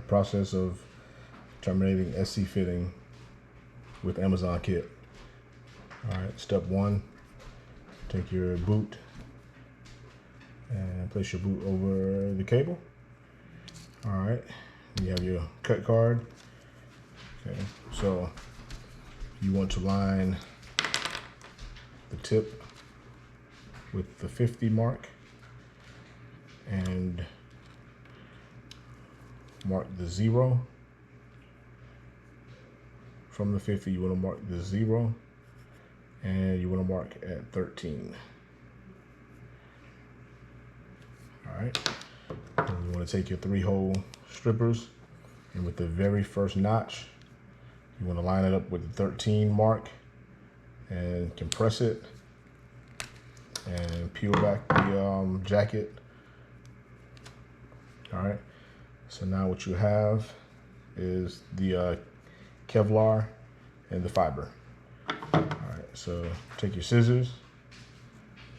process of terminating SC fitting with Amazon kit. All right, step one, take your boot and place your boot over the cable. All right, you have your cut card. Okay, so you want to line the tip with the 50 mark and mark the 0. From the 50, you want to mark the 0, and you want to mark at 13. All right, and you want to take your 3-hole strippers, and with the very first notch, you want to line it up with the 13 mark and compress it and peel back the jacket. All right, so now what you have is the Kevlar and the fiber. All right, so take your scissors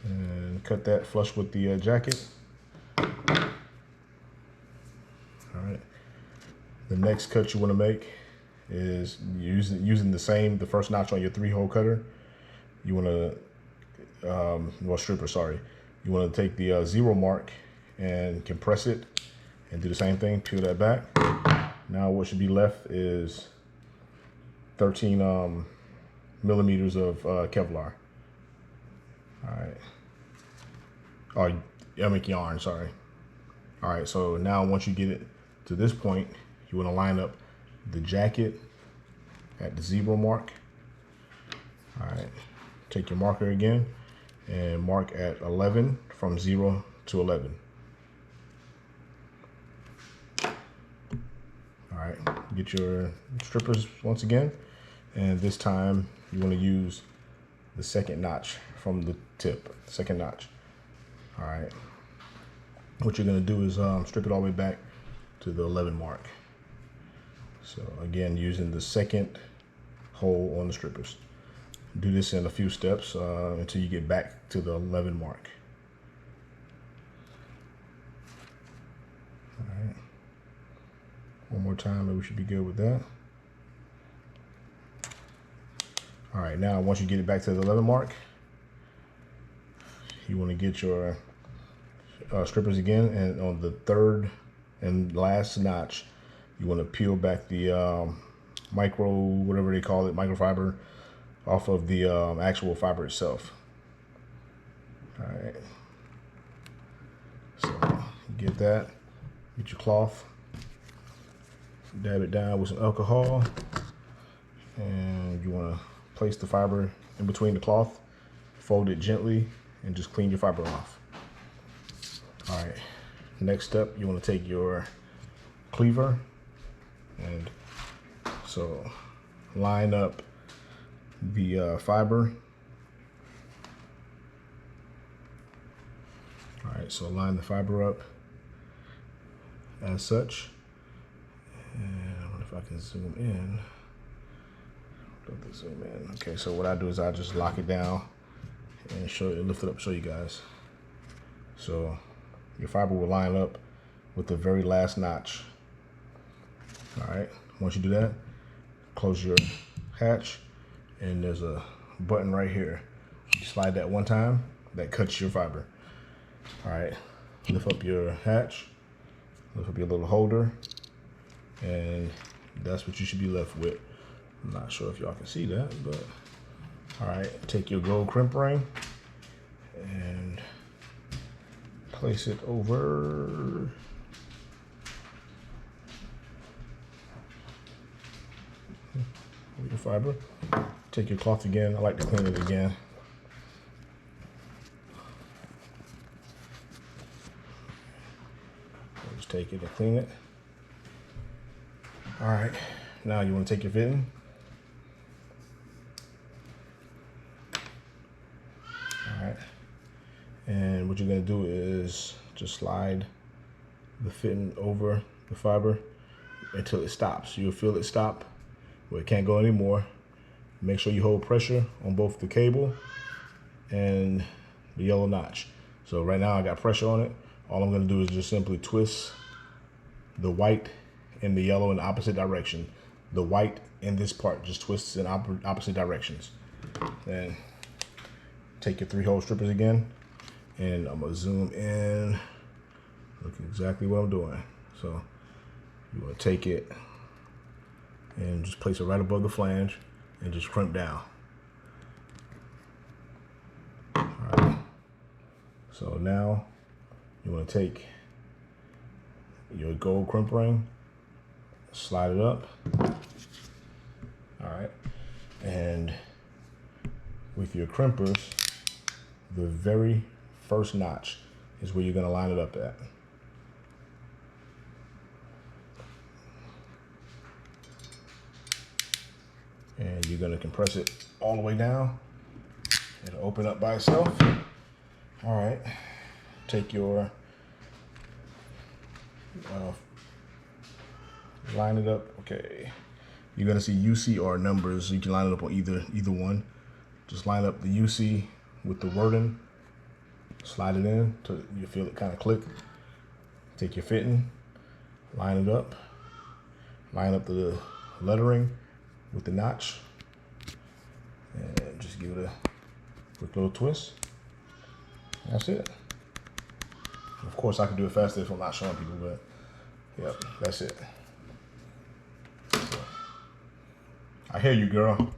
and cut that flush with the jacket. All right, the next cut you want to make is using the first notch on your 3-hole cutter. You want to, stripper, sorry. You want to take the 0 mark and compress it and do the same thing, peel that back. Now what should be left is 13 millimeters of Kevlar. All right. Oh, I make yarn, sorry. All right, so now once you get it to this point, you want to line up the jacket at the 0 mark. All right, take your marker again and mark at 11 from 0 to 11. All right, get your strippers once again, and this time you want to use the second notch from the tip, second notch. All right, what you're going to do is strip it all the way back to the 11 mark. So again, using the second hole on the strippers. Do this in a few steps until you get back to the 11 mark. All right, one more time and we should be good with that. All right, now once you get it back to the 11 mark, you want to get your strippers again, and on the 3rd and last notch, you want to peel back the micro, whatever they call it, microfiber, off of the actual fiber itself. All right, so get that, get your cloth, dab it down with some alcohol, and you want to place the fiber in between the cloth, fold it gently, and just clean your fiber off. All right, next step, you want to take your cleaver, and so line up the fiber. All right, so line the fiber up as such, and I wonder if I can zoom in. Let me zoom in. Okay, so what I do is I just lock it down and lift it up, show you guys. So your fiber will line up with the very last notch. All right, once you do that, close your hatch, and there's a button right here. You slide that one time, that cuts your fiber. All right, lift up your hatch, lift up your little holder, and that's what you should be left with. I'm not sure if y'all can see that, but all right, take your gold crimp ring and place it over your fiber. Take your cloth again. I like to clean it again. Just take it and clean it. All right, now you want to take your fitting. All right, and what you're going to do is just slide the fitting over the fiber until it stops. You'll feel it stop where it can't go anymore. Make sure you hold pressure on both the cable and the yellow notch. So right now I got pressure on it. All I'm going to do is just simply twist the white and the yellow in the opposite direction. The white in this part just twists in opposite directions. Then take your 3-hole strippers again, and I'm gonna zoom in. Look exactly what I'm doing. So you wanna take it and just place it right above the flange and just crimp down. All right. So now you wanna take your gold crimp ring, slide it up. All right. And with your crimpers, the very first notch is where you're gonna line it up at. And you're gonna compress it all the way down. It'll open up by itself. All right, take your, line it up, okay. You're gonna see UC or numbers. You can line it up on either one. Just line up the UC with the wording, slide it in till you feel it kind of click. Take your fitting, line it up, line up the lettering with the notch, and just give it a quick little twist. That's it. Of course, I can do it faster if I'm not showing people, but yep, that's it. I hear you, girl.